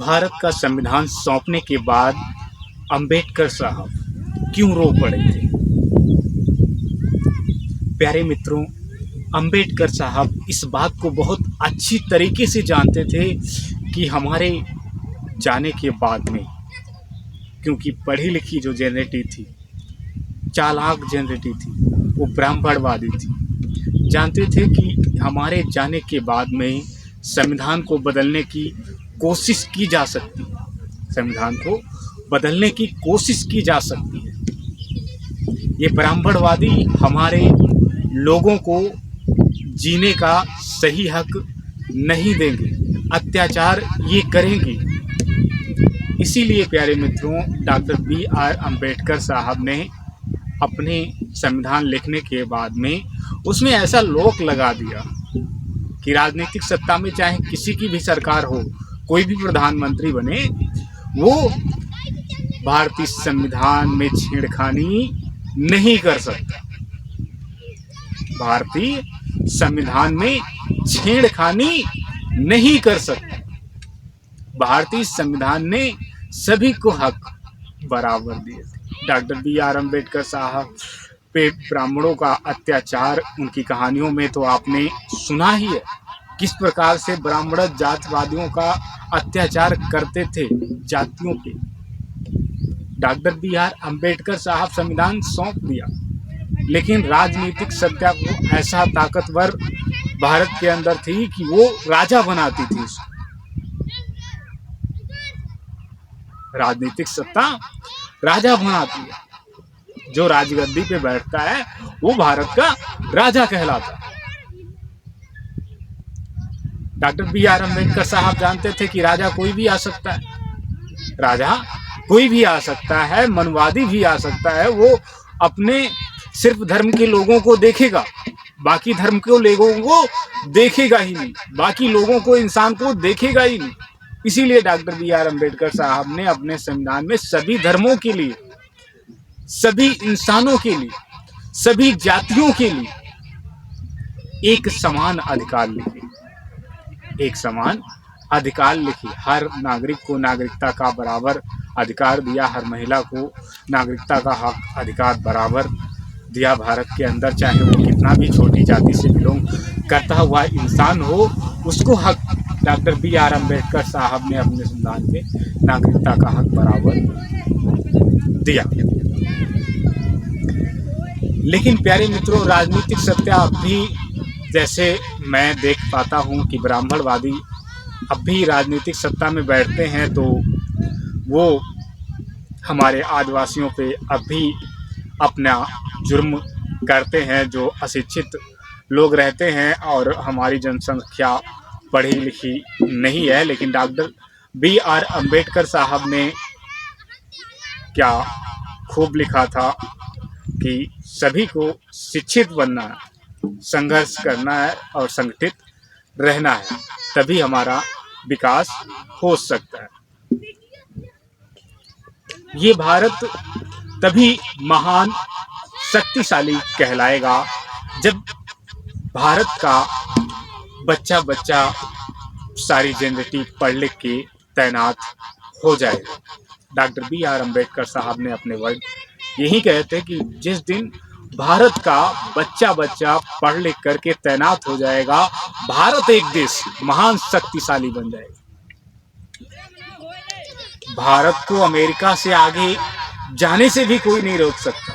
भारत का संविधान सौंपने के बाद अंबेडकर साहब क्यों रो पड़े थे? प्यारे मित्रों, अंबेडकर साहब इस बात को बहुत अच्छी तरीके से जानते थे कि हमारे जाने के बाद में, क्योंकि पढ़ी लिखी जो जनरेटिव थी, चालाक जनरेटिव थी, वो ब्राह्मणवादी थी, जानते थे कि हमारे जाने के बाद में संविधान को बदलने की कोशिश की जा सकती है, संविधान को बदलने की कोशिश की जा सकती है। ये ब्राह्मणवादी हमारे लोगों को जीने का सही हक नहीं देंगे, अत्याचार ये करेंगे। इसीलिए प्यारे मित्रों, डॉक्टर बी.आर. अम्बेडकर साहब ने अपने संविधान लिखने के बाद में उसमें ऐसा लोक लगा दिया कि राजनीतिक सत्ता में चाहे किसी की भी सरकार हो, कोई भी प्रधानमंत्री बने, वो भारतीय संविधान में छेड़खानी नहीं कर सकता। भारतीय संविधान में छेड़खानी नहीं कर सकता। भारतीय संविधान ने सभी को हक बराबर दिए थे। Doctor B R. अम्बेडकर साहब पे ब्राह्मणों का अत्याचार, उनकी कहानियों में तो आपने सुना ही है किस प्रकार से ब्राह्मण जातिवादियों का अत्याचार करते थे जातियों पे। Doctor B R. अम्बेडकर साहब संविधान सौंप दिया, लेकिन राजनीतिक सत्ता को ऐसा ताकतवर भारत के अंदर थी कि वो राजा बनाती थी उसको। राजनीतिक सत्ता राजा बनाती है, जो राजगद्दी पे बैठता है वो भारत का राजा कहलाता है। Doctor B R. अम्बेडकर साहब जानते थे कि राजा कोई भी आ सकता है, राजा कोई भी आ सकता है, मनवादी भी आ सकता है। वो अपने सिर्फ धर्म के लोगों को देखेगा, बाकी धर्म के लोगों को देखेगा ही नहीं, बाकी लोगों को, इंसान को देखेगा ही नहीं। इसीलिए डॉक्टर बी.आर. अम्बेडकर साहब ने अपने संविधान में सभी धर्मों के लिए, सभी इंसानों के लिए, सभी जातियों के लिए एक समान अधिकार लिखे, एक समान अधिकार लिखी। हर नागरिक को नागरिकता का बराबर अधिकार दिया, हर महिला को नागरिकता का हक अधिकार बराबर दिया भारत के अंदर, चाहे वो कितना भी छोटी जाति से बिलोंग करता हुआ इंसान हो, उसको हक डॉक्टर बी.आर. अम्बेडकर साहब ने अपने संविधान में नागरिकता का हक बराबर दिया। लेकिन प्यारे मित्रों, राजनीतिक सत्ता अब भी, जैसे मैं देख पाता हूँ कि ब्राह्मणवादी अब भी राजनीतिक सत्ता में बैठते हैं, तो वो हमारे आदिवासियों पे अब भी अपना जुर्म करते हैं। जो अशिक्षित लोग रहते हैं और हमारी जनसंख्या पढ़ी लिखी नहीं है, लेकिन डॉक्टर बी.आर. अम्बेडकर साहब ने क्या खूब लिखा था कि सभी को शिक्षित बनना है, संघर्ष करना है और संगठित रहना है, तभी हमारा विकास हो सकता है। ये भारत तभी महान शक्तिशाली कहलाएगा जब भारत का बच्चा बच्चा सारी जनरेटिव पढ़ लिख के तैनात हो जाएगा। Doctor B R. अम्बेडकर साहब ने अपने वर्ड यही कहते कि जिस दिन भारत का बच्चा बच्चा पढ़ लिख करके तैनात हो जाएगा, भारत एक देश महान शक्तिशाली बन जाएगा। भारत को अमेरिका से आगे जाने से भी कोई नहीं रोक सकता,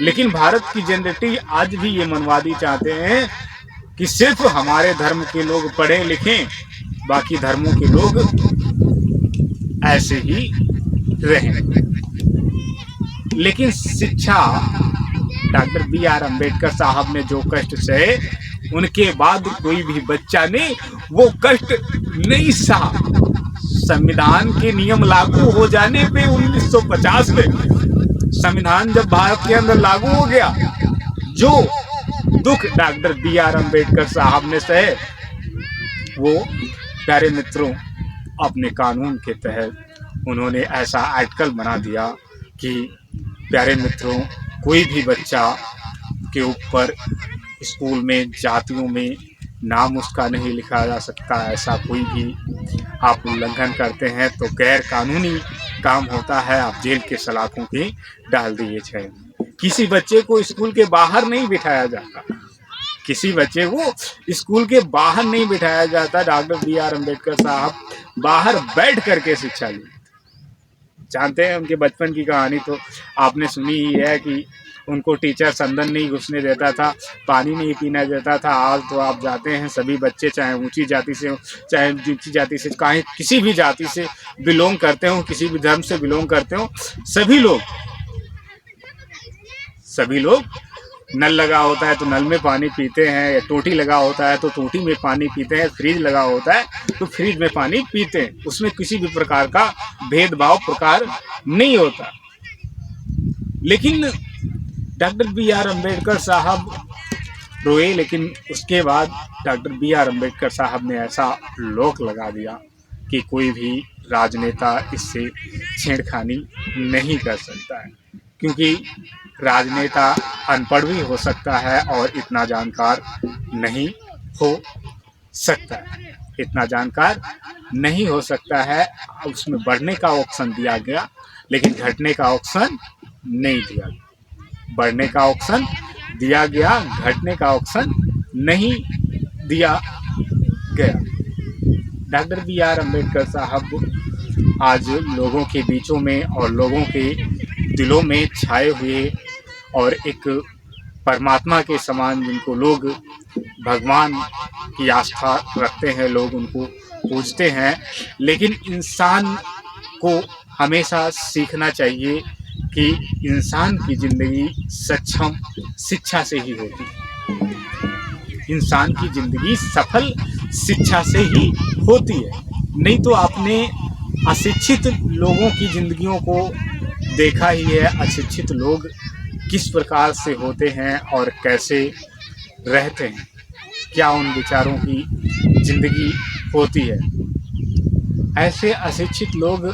लेकिन भारत की जनरेटिव आज भी ये मनवादी चाहते हैं कि सिर्फ हमारे धर्म के लोग पढ़े लिखें, बाकी धर्मों के लोग ऐसे ही रहें। लेकिन शिक्षा, डॉक्टर बी.आर. अम्बेडकर साहब ने जो कष्ट सहे, उनके बाद कोई भी बच्चा ने वो कष्ट नहीं सहा। संविधान के नियम लागू हो जाने पे 1950 में संविधान जब भारत के अंदर लागू हो गया, जो दुख डॉक्टर बी.आर. अम्बेडकर साहब ने सहे, वो प्यारे मित्रों अपने कानून के तहत उन्होंने ऐसा आर्टिकल बना दिया कि प्यारे मित्रों, कोई भी बच्चा के ऊपर स्कूल में, जातियों में नाम उसका नहीं लिखा जा सकता। ऐसा कोई भी आप उल्लंघन करते हैं तो गैर कानूनी काम होता है, आप जेल के सलाखों के डाल दिए जाएंगे। किसी बच्चे को स्कूल के बाहर नहीं बिठाया जाता, किसी बच्चे को स्कूल के बाहर नहीं बिठाया जाता। डॉक्टर बी आर अम्बेडकर साहब बाहर बैठ करके शिक्षा ली। जानते हैं उनके बचपन की कहानी तो आपने सुनी ही है कि उनको टीचर अंदर नहीं घुसने देता था, पानी नहीं पीने देता था। आज तो आप जाते हैं सभी बच्चे, चाहे ऊंची जाति से हो, चाहे नीची जाति से, चाहे किसी भी जाति से बिलोंग करते हो, किसी भी धर्म से बिलोंग करते हो, सभी लोग नल लगा होता है तो नल में पानी पीते हैं, टोटी लगा होता है तो टोटी में पानी पीते हैं, फ्रिज लगा होता है तो फ्रिज में पानी पीते हैं। उसमें किसी भी प्रकार का भेदभाव प्रकार नहीं होता। लेकिन डॉक्टर बी आर अम्बेडकर साहब रोए, लेकिन उसके बाद डॉक्टर बी आर अम्बेडकर साहब ने ऐसा लोक लगा दिया कि कोई भी राजनेता इससे छेड़खानी नहीं कर सकता है, क्योंकि राजनेता अनपढ़ भी हो सकता है और इतना जानकार नहीं हो सकता है, इतना जानकार नहीं हो सकता है। उसमें बढ़ने का ऑप्शन दिया गया लेकिन घटने का ऑप्शन नहीं दिया गया। बढ़ने का ऑप्शन दिया गया, घटने का ऑप्शन नहीं दिया गया। डॉक्टर बी आर अम्बेडकर साहब आज लोगों के बीचों में और लोगों के दिलों में छाए हुए और एक परमात्मा के समान, जिनको लोग भगवान की आस्था रखते हैं, लोग उनको पूजते हैं। लेकिन इंसान को हमेशा सीखना चाहिए कि इंसान की ज़िंदगी सक्षम शिक्षा से ही होती है। इंसान की ज़िंदगी सफल शिक्षा से ही होती है। नहीं तो आपने अशिक्षित लोगों की ज़िंदगियों को देखा ही है, अशिक्षित लोग किस प्रकार से होते हैं और कैसे रहते हैं, क्या उन विचारों की ज़िंदगी होती है। ऐसे अशिक्षित लोग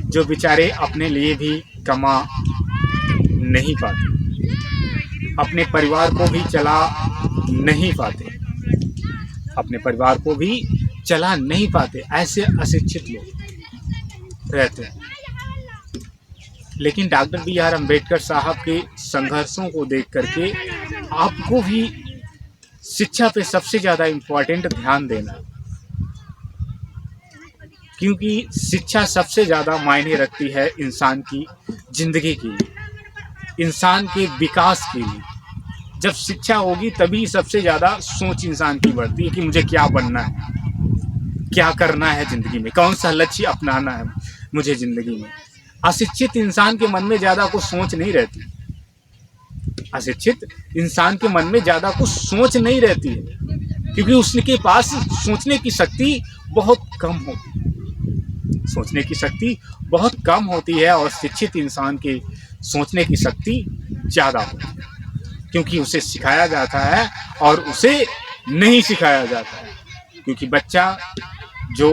जो बेचारे अपने लिए भी कमा नहीं पाते, अपने परिवार को भी चला नहीं पाते, अपने परिवार को भी चला नहीं पाते, ऐसे अशिक्षित लोग रहते हैं। लेकिन डॉक्टर बी आर अम्बेडकर साहब के संघर्षों को देख करके आपको भी शिक्षा पे सबसे ज़्यादा इम्पोर्टेंट ध्यान देना, क्योंकि शिक्षा सबसे ज़्यादा मायने रखती है इंसान की ज़िंदगी के लिए, इंसान के विकास के लिए। जब शिक्षा होगी तभी सबसे ज़्यादा सोच इंसान की बढ़ती है कि मुझे क्या बनना है, क्या करना है ज़िंदगी में, कौन सा लक्ष्य अपनाना है मुझे ज़िंदगी में। अशिक्षित इंसान के मन में ज़्यादा कुछ सोच नहीं रहती, अशिक्षित इंसान के मन में ज़्यादा कुछ सोच नहीं रहती है, क्योंकि उसके पास सोचने की शक्ति बहुत कम होती है, सोचने की शक्ति बहुत कम होती है। और शिक्षित इंसान के सोचने की शक्ति ज़्यादा होती है, क्योंकि उसे सिखाया जाता है और उसे नहीं सिखाया जाता है। क्योंकि बच्चा जो